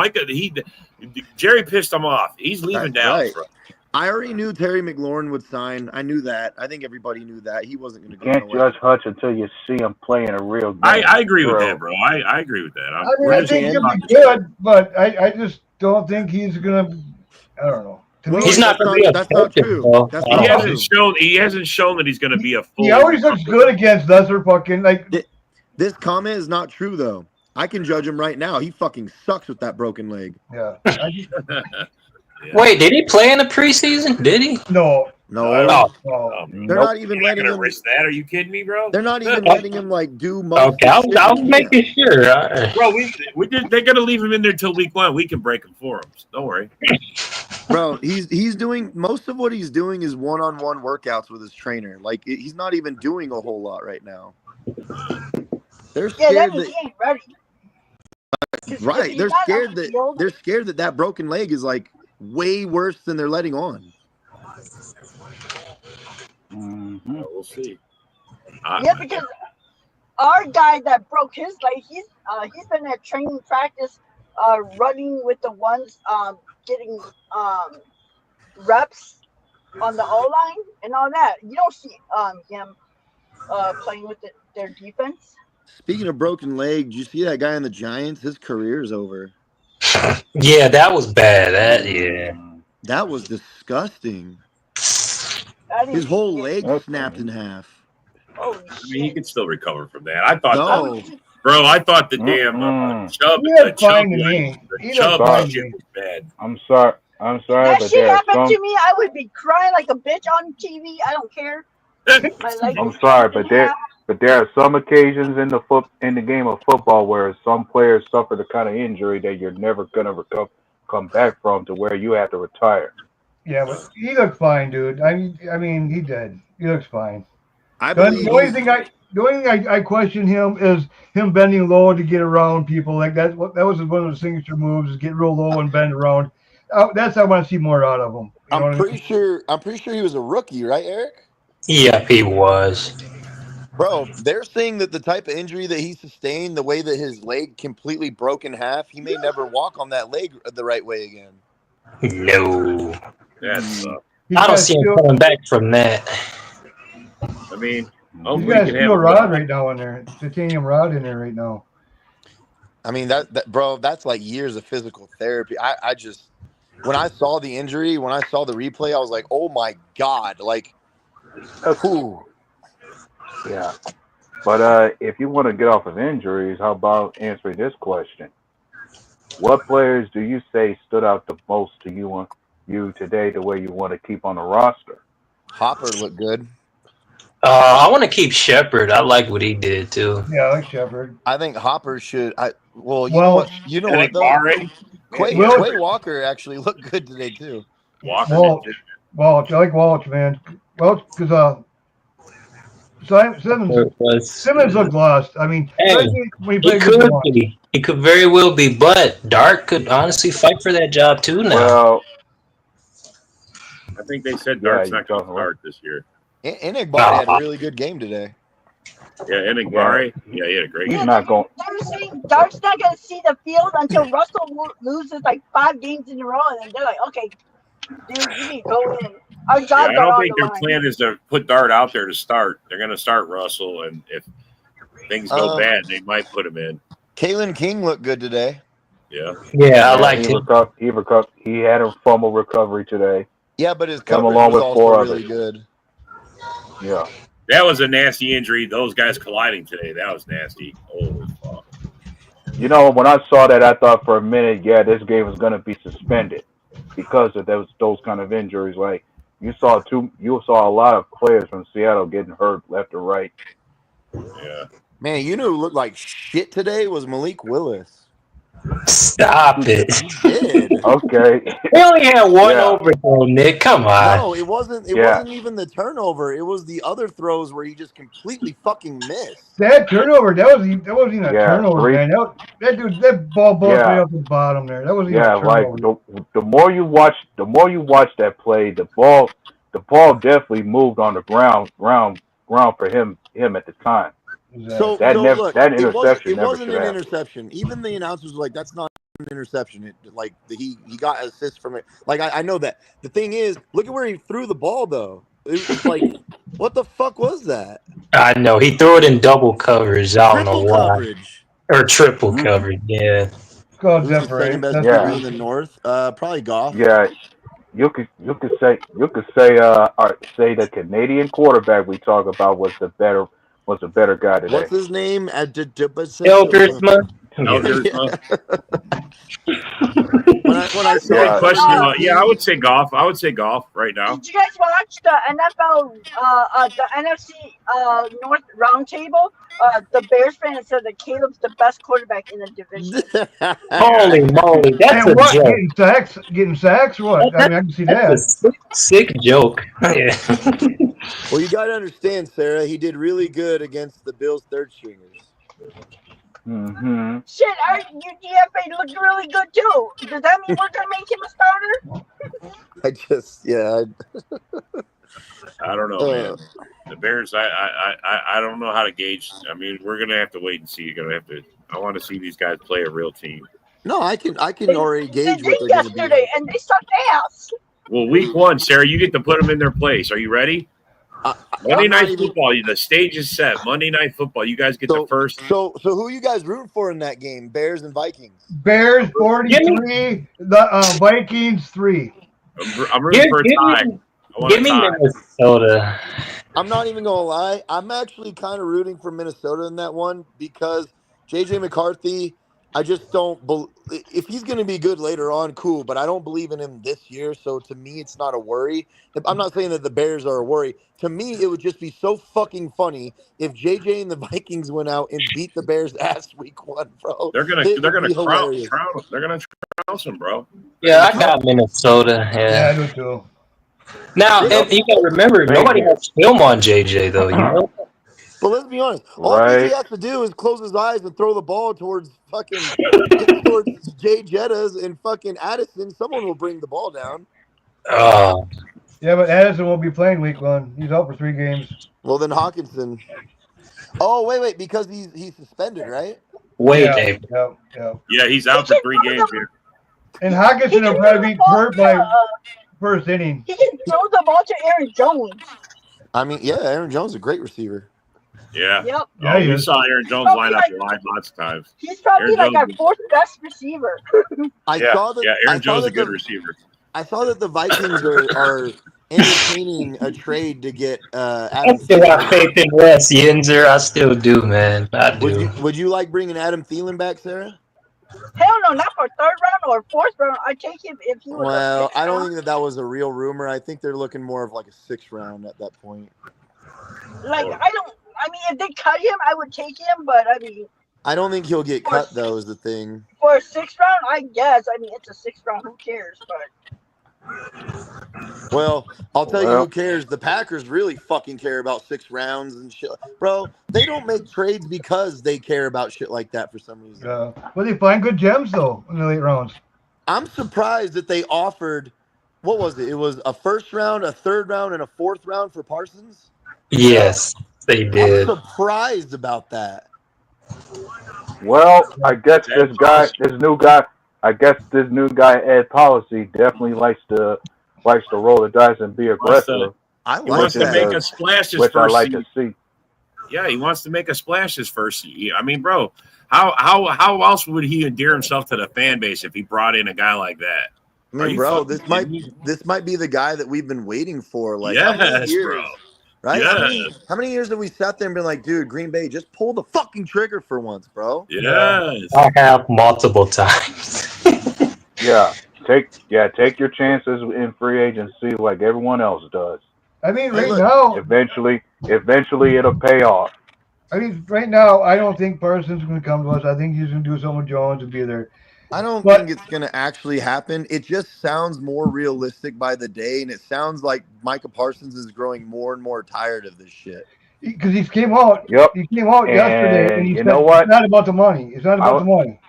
Jerry pissed him off. He's leaving Dallas, right. Bro. I already knew Terry McLaurin would sign. I knew that. I think everybody knew that he wasn't going to go. Can't judge Hutch until you see him playing a real game. I agree with that, bro. I agree with that. I think he'll be good, but I just don't think he's gonna. I don't know. He's not going to be. That's not true. He hasn't shown that he's going to be a full. He always looks good against lesser fucking like. This comment is not true though. I can judge him right now. He fucking sucks with that broken leg. Yeah. Wait, did he play in the preseason? Did he? No. No. They're Nope. not even You're letting gonna him risk that. Are you kidding me, bro? They're not even letting him like do most Okay, I was making sure. Bro, they're gonna leave him in there till week 1. We can break him for him. So don't worry. Bro, he's doing most of what he's doing is one-on-one workouts with his trainer. Like he's not even doing a whole lot right now. They're scared that he ain't ready. Right, they're scared that broken leg is like way worse than they're letting on. We'll see. Yeah, because our guy that broke his leg, he's been at training practice, running with the ones getting reps on the O line and all that. You don't see him playing with their defense. Speaking of broken leg, did you see that guy in the Giants? His career is over. Yeah, that was bad. That was disgusting. His whole leg snapped in half. I mean, he can still recover from that. I thought, bro, I thought the damn Chubb shit was bad. I'm sorry, That but shit happened to me. I would be crying like a bitch on TV. I don't care. I'm sorry, but there are some occasions in the game of football where some players suffer the kind of injury that you're never gonna come back from, to where you have to retire. Yeah, but he looked fine, dude. I mean, he did. He looks fine. The only thing I question him is him bending low to get around people. Like that was one of his signature moves, is get real low and bend around. That's I want to see more out of him. I'm pretty sure he was a rookie, right, Eric? Yeah, he was. Bro, they're saying that the type of injury that he sustained, the way that his leg completely broke in half, he may never walk on that leg the right way again. No. That's I don't see him coming back from that. I mean, he's got a steel rod right now in there, titanium rod in there right now. I mean that bro, that's like years of physical therapy. I just, when I saw the injury, when I saw the replay, I was like, oh my god, like, who? Yeah, but if you want to get off of injuries, how about answering this question? What players do you say stood out the most to you today, the way you want to keep on the roster? Hopper looked good. I want to keep Shepard. I like what he did too. Yeah, I like Shepard. I think Hopper should. You know what? Though? Quay Walker actually looked good today too. Walsh, I like Walsh, man. Walsh, because Simmons looked lost. I mean, he could very well be, but Dart could honestly fight for that job too now. Well, I think they said Dart's not going to start this year. Enigbari had a really good game today. Yeah, Enigbari. Yeah, he had a great game. He's not going. They're saying Dart's not going to see the field until Russell loses like 5 games in a row, and then they're like, okay, dude, you need to go in. Our jobs I don't are think their plan is to put Dart out there to start. They're going to start Russell, and if things go bad, they might put him in. Kalen King looked good today. Yeah. Yeah, I liked him. He had a fumble recovery today. Yeah, but his coverage was also really good. Yeah. That was a nasty injury. Those guys colliding today. That was nasty. Holy fuck. You know, when I saw that, I thought for a minute, yeah, this game was going to be suspended because of those kind of injuries. Like you saw a lot of players from Seattle getting hurt left or right. Yeah. Man, you know who looked like shit today was Malik Willis. Stop it. He did. Okay. He only had one overthrow, Nick. Come on. No, it wasn't. It wasn't even the turnover. It was the other throws where he just completely fucking missed. That turnover, that wasn't even a turnover, man. That ball bounced right off the bottom there. That wasn't even a turnover. Like the more you watch that play, the ball definitely moved on the ground for him at the time. So that it interception wasn't an interception. Even the announcers were like, "That's not an interception." He got assist from it. Like I know that. The thing is, look at where he threw the ball though. It was like, what the fuck was that? I know he threw it in double coverage. I don't know why. Coverage or triple coverage. Yeah. Who's the second best player in the North? Probably Goff. Yeah. You could say the Canadian quarterback we talk about was the was a better guy today. What's his name? Eldersma. Eldersma. When I saw Great question. Jordan Yeah, I would say golf. I would say golf right now. Did you guys watch the NFL, the NFC North roundtable? The Bears fan said that Caleb's the best quarterback in the division. Holy moly, that's And a what? joke. Getting sacks? What? I mean, I can see that. That's a sick joke. Yeah. Well, you got to understand, Sarah. He did really good against the Bills' third stringers. Mm-hmm. Shit, our UDFA looked really good too. Does that mean we're gonna make him a starter? I don't know, man. The Bears, I don't know how to gauge. I mean, we're gonna have to wait and see. You're gonna have to. I want to see these guys play a real team. No, I can already gauge They what did they're going to be. yesterday, and they sucked ass. Well, week 1, Sarah, you get to put them in their place. Are you ready? Monday Night Football. The stage is set. Monday Night Football. You guys get the first. So who are you guys rooting for in that game? Bears and Vikings. Bears 43, the Vikings 3. I'm rooting for a tie. Give me Minnesota. I'm not even gonna lie. I'm actually kind of rooting for Minnesota in that one because JJ McCarthy. I just don't. If he's going to be good later on, cool. But I don't believe in him this year. So to me, it's not a worry. I'm not saying that the Bears are a worry. To me, it would just be so fucking funny if JJ and the Vikings went out and beat the Bears ass week 1, bro. They're gonna trounce them, bro. Yeah, I got Minnesota. Yeah, I do too. Now, and you got to remember, nobody has film on JJ though. You know. But let's be honest. All JJ has to do is close his eyes and throw the ball towards Jay Jettas and fucking Addison. Someone will bring the ball down. Oh. Yeah, but Addison won't be playing week 1. He's out for 3 games. Well, then Hawkinson. Oh, wait, because he's suspended, right? Wait, Yeah, he's out for 3 games here. And Hawkinson will probably be hurt by first inning. He can throw the ball to Aaron Jones. I mean, yeah, Aaron Jones is a great receiver. Yeah. Yep. Oh, we saw Aaron Jones line up live lots of times. He's probably Aaron our 4th best receiver. Aaron Jones is a good receiver. I saw that the Vikings are entertaining a trade to get Adam. I still got faith in Wes Yinzer. I still do, man. I do. Would you like bringing Adam Thielen back, Sarah? Hell no, not for 3rd round or 4th round. I'd take him if he was. Well, I don't think that was a real rumor. I think they're looking more of like a 6th round at that point. I mean, if they cut him, I would take him, but I mean. I don't think he'll get cut, though, is the thing. For a 6th round, I guess. I mean, it's a 6th round. Who cares? But. Well, I'll tell you who cares. The Packers really fucking care about 6 rounds and shit. Bro, they don't make trades because they care about shit like that for some reason. Well, they find good gems, though, in the late rounds. I'm surprised that they offered, what was it? It was a 1st round, a 3rd round, and a 4th round for Parsons? Yes, they did. I'm surprised about that. Well, I guess this new guy, Ed Policy, definitely likes to roll the dice and be aggressive. He wants to make a splash his first I like season. to see. Yeah, he wants to make a splash his first year. I mean, bro, how else would he endear himself to the fan base if he brought in a guy like that? I mean, bro, this might be the guy that we've been waiting for. Like, yes, how many years, bro. Right? Yes. How many years have we sat there and been like, dude, Green Bay, just pull the fucking trigger for once, bro? Yes. I have multiple times. Take your chances in free agency like everyone else does. I mean, now, eventually it'll pay off. I mean, right now, I don't think Parsons is going to come to us. I think he's going to do something with Jones and be there. I don't think it's going to actually happen. It just sounds more realistic by the day, and it sounds like Micah Parsons is growing more and more tired of this shit. Because he came out. Yep. He came out yesterday, and he said, what? It's not about the money. It's not about the money.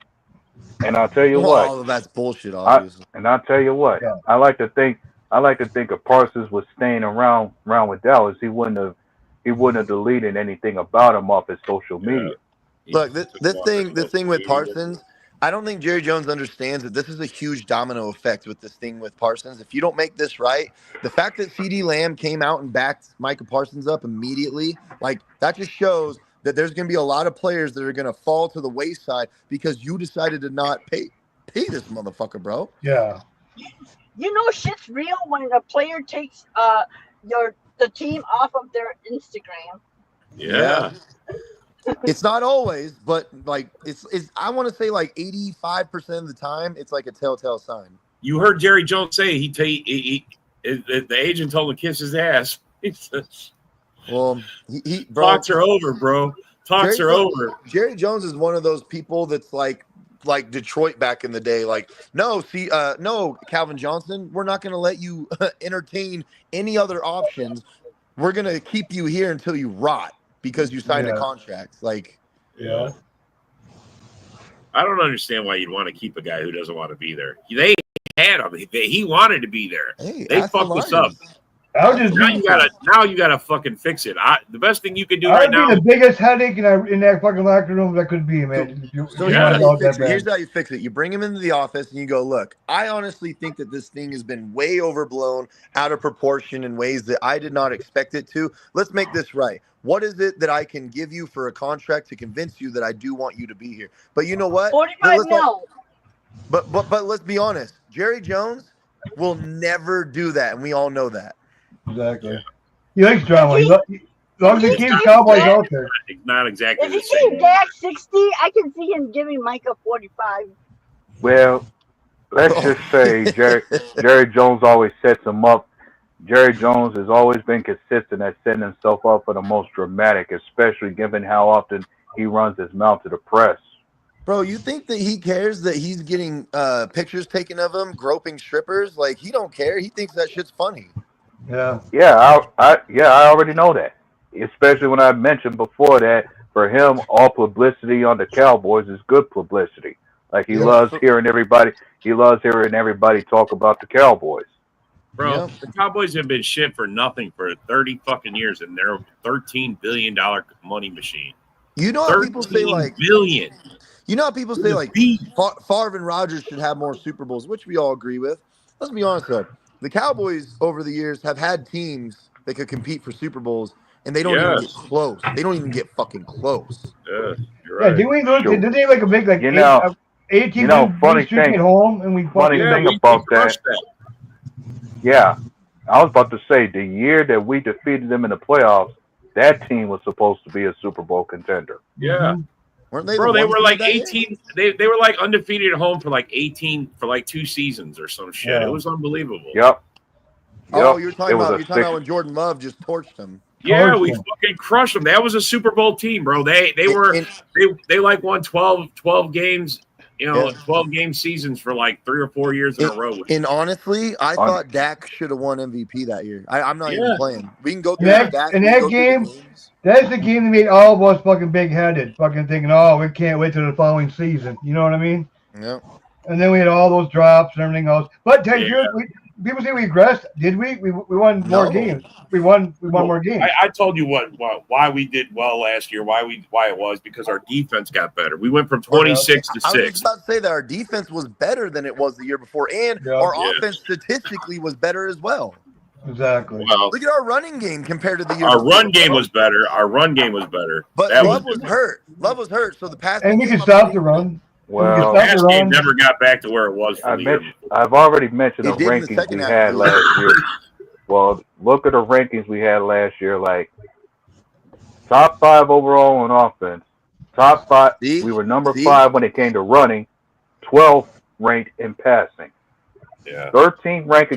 And I'll tell you what. All of that's bullshit, obviously. I'll tell you what. Yeah. I like to think if Parsons was staying around with Dallas, he wouldn't have deleted anything about him off his social media. Look, this thing with Parsons, I don't think Jerry Jones understands that this is a huge domino effect with this thing with Parsons. If you don't make this right, the fact that CeeDee Lamb came out and backed Micah Parsons up immediately, like that just shows that there's going to be a lot of players that are going to fall to the wayside because you decided to not pay this motherfucker, bro. Yeah. You know shit's real when a player takes the team off of their Instagram. Yeah. It's not always, but like it's I want to say like 85% of the time it's like a telltale sign. You heard Jerry Jones say the agent told him to kiss his ass. He says, Well, bro, talks are over, bro. Talks are over. Jerry Jones is one of those people that's like Detroit back in the day. Like, no, Calvin Johnson, we're not going to let you entertain any other options. We're going to keep you here until you rot because you signed a contract. Like, yeah. I don't understand why you'd want to keep a guy who doesn't want to be there. They had him. He wanted to be there. Hey, they fucked us up. Now you gotta fucking fix it. The best thing you can do right now. The biggest headache in that fucking locker room that could be, man. So here's how you fix it. You bring him into the office and you go, look, I honestly think that this thing has been way overblown, out of proportion in ways that I did not expect it to. Let's make this right. What is it that I can give you for a contract to convince you that I do want you to be here? But you know what? 45 mil. But let's be honest. Jerry Jones will never do that, and we all know that. Exactly. He likes drama. As long as he keeps Cowboys out there. It's not exactly If the he same. gave Dak 60, I can see him giving Micah 45. Well, let's just say Jerry Jones always sets him up. Jerry Jones has always been consistent at setting himself up for the most dramatic, especially given how often he runs his mouth to the press. Bro, you think that he cares that he's getting pictures taken of him groping strippers? Like, he don't care. He thinks that shit's funny. Yeah. Yeah, I already know that. Especially when I mentioned before that for him, all publicity on the Cowboys is good publicity. Like he loves hearing everybody talk about the Cowboys. Bro, the Cowboys have been shit for nothing for 30 fucking years, and they're a $13 billion money machine. You know how people say like billion. You know how people say like Favre and Rodgers should have more Super Bowls, which we all agree with. Let's be honest though. The Cowboys over the years have had teams that could compete for Super Bowls, and they don't even get close. They don't even get fucking close. Yeah, you're right. Did they like a big like 18 funny thing at home and we funny thing about that. Yeah, I was about to say the year that we defeated them in the playoffs, that team was supposed to be a Super Bowl contender. Yeah. Weren't they? Bro, they were like 18. They were like undefeated at home for like 18 for like 2 seasons or some shit. Yeah. It was unbelievable. Yep. Oh, you're talking about when Jordan Love just torched them. Yeah, we fucking crushed them. That was a Super Bowl team, bro. They like won 12 games, 12 game seasons for like 3 or 4 years in a row. And honestly, I thought Dak should have won MVP that year. I'm not even playing. We can go through that. In that game, that's the game that made all of us fucking big-headed, fucking thinking, oh, we can't wait till the following season. You know what I mean? Yeah. And then we had all those drops and everything else. But tell you the truth, people say we regressed. Did we? We won more games. We won more games. I told you why we did well last year. Why it was because our defense got better. We went from 26 to 6. I was just about to say that our defense was better than it was the year before, and our offense statistically was better as well. Exactly. Well, look at our running game compared to the year. Our run game was better. But Love was hurt. Love was hurt, so the pass. And we can stop the run. Well, the pass game never got back to where it was. I've already mentioned the rankings we had last year. Well, look at the rankings we had last year. Like top 5 overall on offense. Top 5. We were number 5 when it came to running. 12th ranked in passing. Yeah. 13th ranked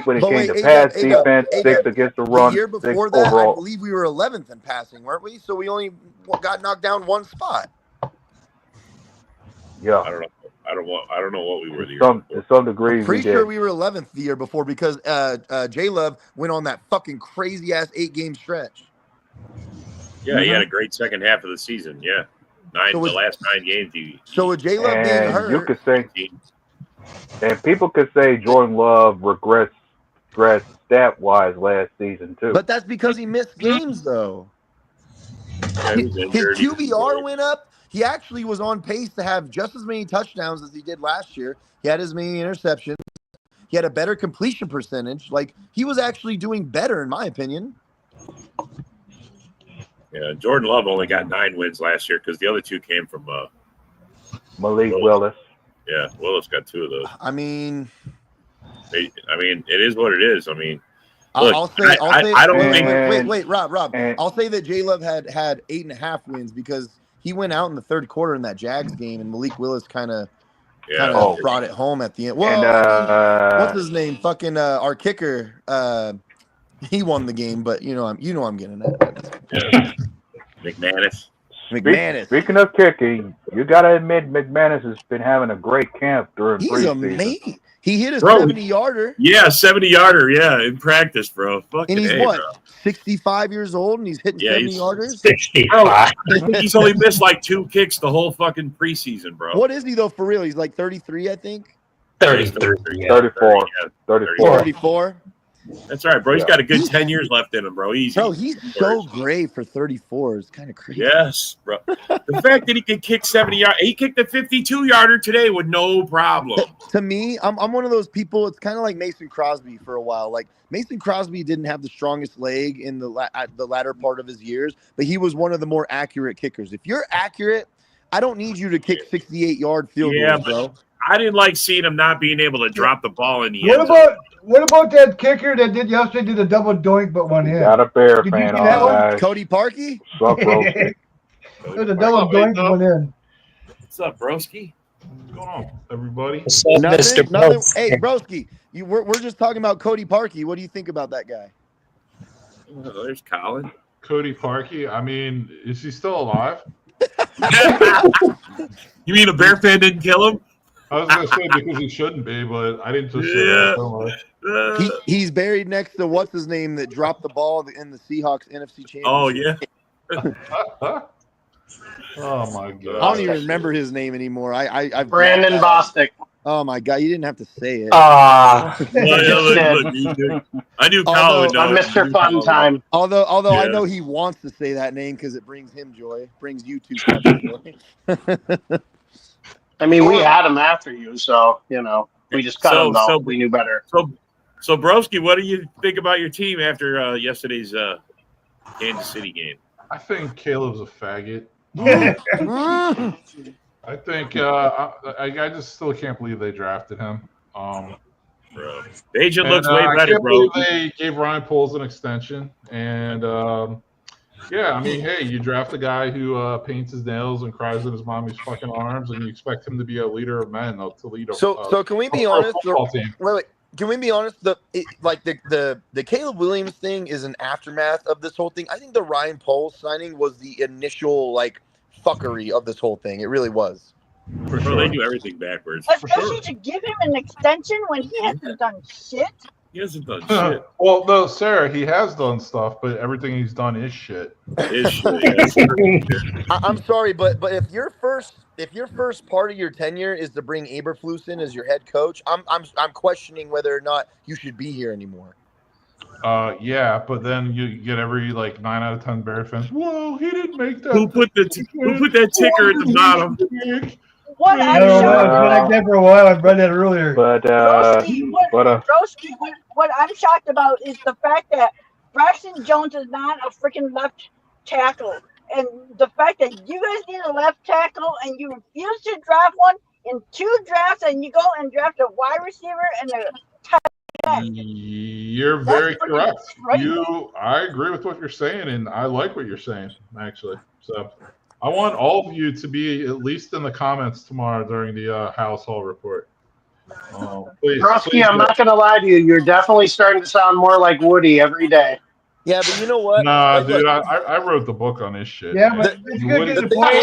when it came to pass defense. 6th against the run. The year before that, overall. I believe we were 11th in passing, weren't we? So we only got knocked down 1 spot. Yeah. I don't know what we were the year before. To some degree, pretty sure we were 11th the year before because J Love went on that fucking crazy ass 8-game stretch. Yeah, he had a great second half of the season. Yeah, the last 9 games. So with J Love being hurt, you could say, and people could say Jordan Love regressed stat wise last season too. But that's because he missed games though. Yeah, his QBR went up. He actually was on pace to have just as many touchdowns as he did last year. He had as many interceptions. He had a better completion percentage. Like, he was actually doing better, in my opinion. Yeah, Jordan Love only got 9 wins last year because the other 2 came from Malik Willis. Yeah, Willis got 2 of those. I mean, it is what it is. I mean, I'll say. I don't think. Wait, Rob. and- I'll say that J Love had 8.5 wins because he went out in the third quarter in that Jags game, and Malik Willis kind of brought it home at the end. Well, what's his name? Fucking our kicker. He won the game, but I'm getting at. Yeah. McManus. Speaking of kicking, you gotta admit McManus has been having a great camp during He's preseason. amazing. He hit a 70-yarder. Yeah, 70-yarder. Yeah, in practice, bro. Fucking And he's bro. 65 years old, and he's hitting 70-yarders? 65. I think he's only missed like 2 kicks the whole fucking preseason, bro. What is he, though, for real? He's like 33, I think. 33. Yeah. 34. 34. That's all right, bro. He's got a good 10 years left in him, bro. Easy. Bro, he's so great for 34. It's kind of crazy. Yes, bro. The fact that he can kick 70 yards, he kicked a 52-yarder today with no problem. To me, I'm one of those people. It's kind of like Mason Crosby for a while. Like Mason Crosby didn't have the strongest leg in the latter part of his years, but he was one of the more accurate kickers. If you're accurate, I don't need you to kick 68-yard field goals, bro. I didn't like seeing him not being able to drop the ball in the end zone. What about that kicker that did yesterday? Did a double doink but one in? Got a Bear Did fan you see that on one? that. Cody Parkey? Suck, Roasty. It was a double doink but one in. What's up, broski? What's going on, everybody? What's up, Mr. Nothing. Brooks? Hey, broski, we're just talking about Cody Parkey. What do you think about that guy? Oh, there's Colin. Cody Parkey. I mean, is he still alive? You mean a Bear fan didn't kill him? I was gonna say because he shouldn't be, but I didn't just say that so much. He's buried next to what's his name that dropped the ball in the Seahawks NFC Championship. Oh yeah. Oh my god! I don't even remember his name anymore. I've Brandon Bostic. Oh my god, you didn't have to say it. Look, I knew Colin would know. I'm Mr. Fun Time. Although I Yeah. know he wants to say that name because it brings him joy, brings you two joy. I mean, we had him after you, so we just cut him though. We knew better. So Broski, what do you think about your team after yesterday's Kansas City game? I think Caleb's a faggot. I think I just still can't believe they drafted him. Bro, the agent looks way I better, can't bro. believe they gave Ryan Poles an extension, and yeah, I mean, hey, you draft a guy who paints his nails and cries in his mommy's fucking arms, and you expect him to be a leader of men, to lead a So can we be honest? football team. Wait. Can we be honest? The Caleb Williams thing is an aftermath of this whole thing. I think the Ryan Poles signing was the initial fuckery of this whole thing. It really was. For sure. They do everything backwards. Especially to give him an extension when he hasn't done shit. He hasn't done shit. Well, no, Sarah, he has done stuff, but everything he's done is shit. Is shit. I'm sorry, but if your first part of your tenure is to bring Eberflus in as your head coach, I'm questioning whether or not you should be here anymore. Yeah, but then you get every 9 out of 10 Bear fans. Whoa, he didn't make that. Who put that ticker at the bottom? What I don't know. It's been like that for a while. I've read that earlier. But Broski, what I'm shocked about is the fact that Braxton Jones is not a freaking left tackle. And the fact that you guys need a left tackle and you refuse to draft one in 2 drafts and you go and draft a wide receiver and a tight end. You're very correct. Crazy. I agree with what you're saying, and I like what you're saying, actually. So I want all of you to be at least in the comments tomorrow during the House Hall report. Please. Broski, I'm not going to lie to you. You're definitely starting to sound more like Woody every day. Yeah, but you know what? Nah, dude, I wrote the book on this shit. Yeah, but it's good to get the point.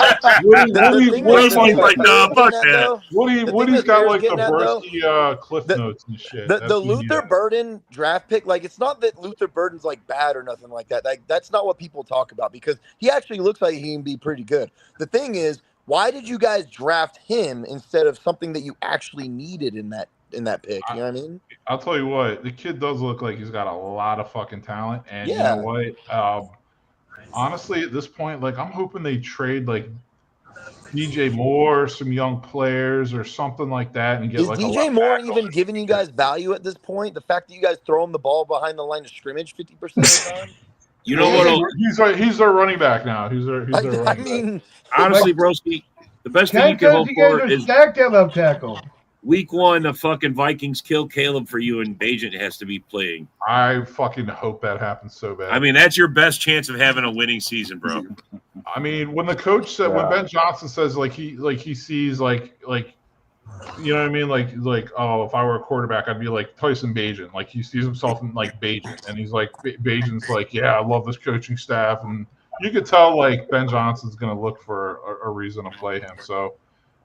Woody's got the Brusky Cliff Notes and shit. The Luther Burden draft pick, it's not that Luther Burden's bad or nothing like that. That's not what people talk about because he actually looks like he can be pretty good. The thing is, why did you guys draft him instead of something that you actually needed in that pick? You know what I mean? I'll tell you what, the kid does look like he's got a lot of fucking talent. And yeah. You know what? Honestly, at this point, I'm hoping they trade DJ Moore, some young players or something like that and get Is DJ Moore even giving you guys value at this point? The fact that you guys throw him the ball behind the line of scrimmage 50% of the time? You know what? He's our running back now. He's our running back. Honestly, Broski, the best thing you can hope for is stack that left tackle. Week 1, the fucking Vikings kill Caleb for you, and Bajent has to be playing. I fucking hope that happens so bad. I mean, that's your best chance of having a winning season, bro. I mean, when the coach said, when Ben Johnson says he sees like you know what I mean, like oh, if I were a quarterback, I'd be like Tyson Bajent. Like he sees himself in like Bajent, and he's like Bajent's like, yeah, I love this coaching staff, and you could tell like Ben Johnson's gonna look for a reason to play him. So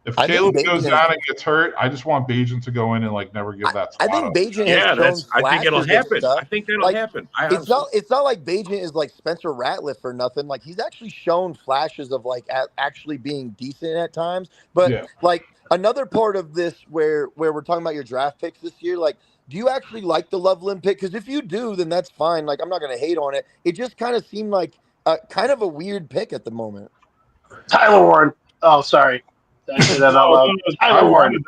if Caleb goes down and gets hurt, I just want Bajent to go in and like never give that spot I think up. Bajent has shown I think it'll happen. stuff. I think that'll happen. It's not like Bajent is like Spencer Ratliff or nothing. Like he's actually shown flashes of like actually being decent at times. But like another part of this where we're talking about your draft picks this year, like, do you actually like the Loveland pick? Because if you do, then that's fine. Like I'm not going to hate on it. It just kind of seemed like kind of a weird pick at the moment. Tyler Warren. Oh, sorry. I wanted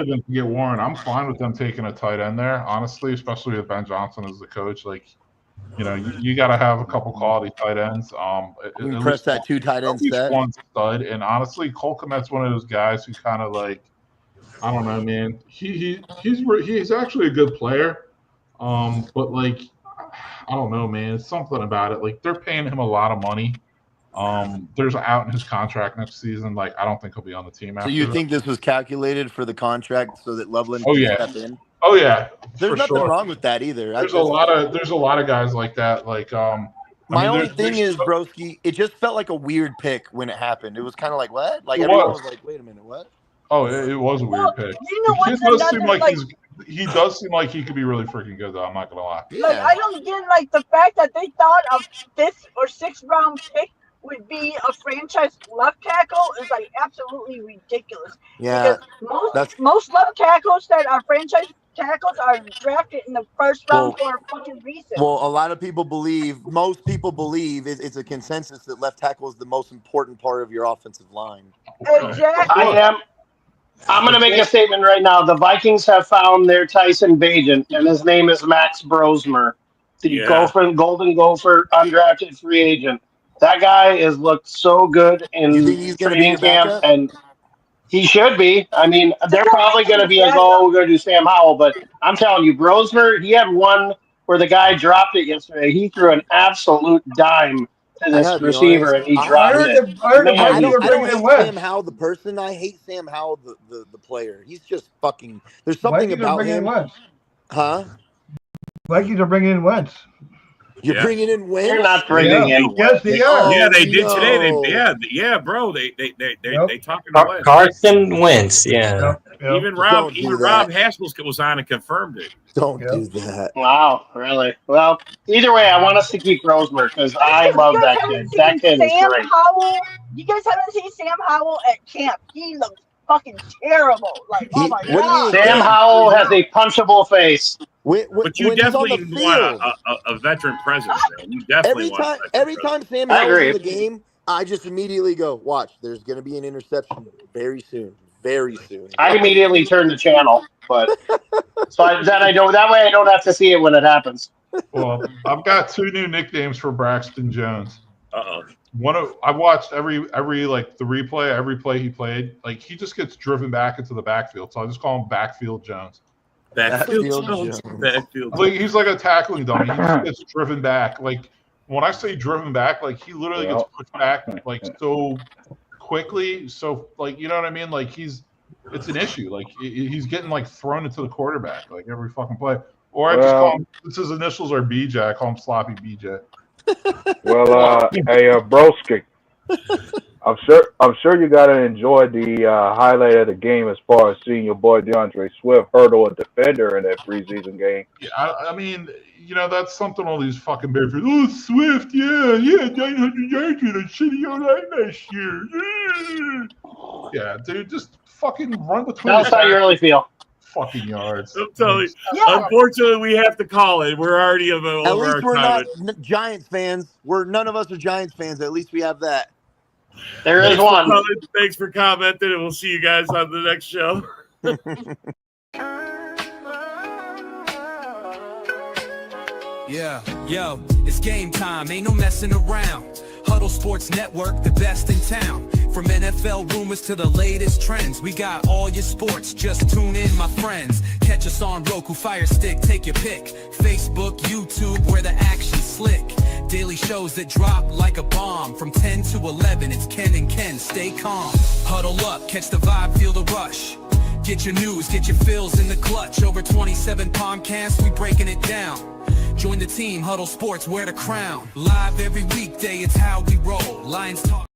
them to get Warren. I'm fine with them taking a tight end there, honestly, especially with Ben Johnson as the coach. Like, you know, you got to have a couple quality tight ends. You press that 2 tight end set. One stud, and honestly, Cole Kmet's one of those guys who kind of like, I don't know, man. He's actually a good player, but like, I don't know, man. It's something about it. Like they're paying him a lot of money. There's an out in his contract next season. Like I don't think he'll be on the team after. So you think this was calculated for the contract so that Loveland can step in? Oh yeah. There's nothing wrong with that either. There's a lot of guys like that. Like my only thing is, broski, it just felt like a weird pick when it happened. It was kind of like what? Like everyone was like, wait a minute, what? Oh, it was a weird pick. You know what? He does seem like he could be really freaking good, though. I'm not gonna lie. Like I don't get like the fact that they thought of 5th or 6th round pick would be a franchise left tackle is like absolutely ridiculous. Yeah, because most left tackles that are franchise tackles are drafted in the first round for a fucking reason. Well, a lot of people believe, most people believe, it's a consensus that left tackle is the most important part of your offensive line. Exactly. I'm going to make a statement right now. The Vikings have found their Tyson Bajent, and his name is Max Brosmer, the Golden Gopher undrafted free agent. That guy has looked so good in training camp, and he should be. I mean, they're probably going to be like, oh, we're going to do Sam Howell, but I'm telling you, Brosmer, he had one where the guy dropped it yesterday. He threw an absolute dime to this receiver, and he dropped it. I don't hate Sam Howell, the person. I hate Sam Howell, the player. He's just fucking. There's something about him. Huh? Vikings are bringing in Wentz. You're bringing in Wentz? You're not bringing in Yes, they are. Yeah, they did today. Bro. They talking to Wentz. Carson Wentz, yeah. Even Rob Haskell was on and confirmed it. Don't do that. Wow, really? Well, either way, I want us to keep Rosemer because I love that kid. That kid is great. You guys haven't seen Sam Howell at camp. He looks fucking terrible. Like, oh my god. Sam Howell has a punchable face. But you definitely want a veteran presence. Man. You definitely every time Sam Howell's in the game, I just immediately go, watch, there's going to be an interception very soon. Very soon. I immediately turn the channel, but that way I don't have to see it when it happens. Well, I've got 2 new nicknames for Braxton Jones. Uh-oh. I watched every like the replay, every play he played. Like he just gets driven back into the backfield, so I just call him Backfield Jones. Backfield Jones. Like he's like a tackling dummy. He just gets driven back. Like when I say driven back, like he literally gets pushed back like so quickly. So like you know what I mean? Like it's an issue. Like he's getting like thrown into the quarterback like every fucking play. Or I just call him, since his initials are BJ, I call him Sloppy BJ. Well, hey, Broski, I'm sure you got to enjoy the highlight of the game as far as seeing your boy DeAndre Swift hurdle a defender in that preseason game. Yeah, I mean, you know, that's something all these fucking Bears fans, oh, Swift, yeah, 900 yards with a shitty O-line last year. Yeah, dude, just fucking run between. That's how you really feel. Fucking yards. I'm telling you. Unfortunately, we have to call it. We're already over At least we're time. not Giants fans. None of us are Giants fans. At least we have that. There is one. Thanks for commenting, and we'll see you guys on the next show. Yeah, yo, it's game time. Ain't no messing around. Huddle Sports Network, the best in town. From NFL rumors to the latest trends, we got all your sports, just tune in, my friends. Catch us on Roku, Fire Stick, take your pick. Facebook, YouTube, where the action's slick. Daily shows that drop like a bomb. From 10 to 11, it's Ken and Ken, stay calm. Huddle up, catch the vibe, feel the rush. Get your news, get your fills in the clutch. Over 27 podcasts, we breaking it down. Join the team, Huddle Sports, wear the crown. Live every weekday, it's how we roll. Lions talk.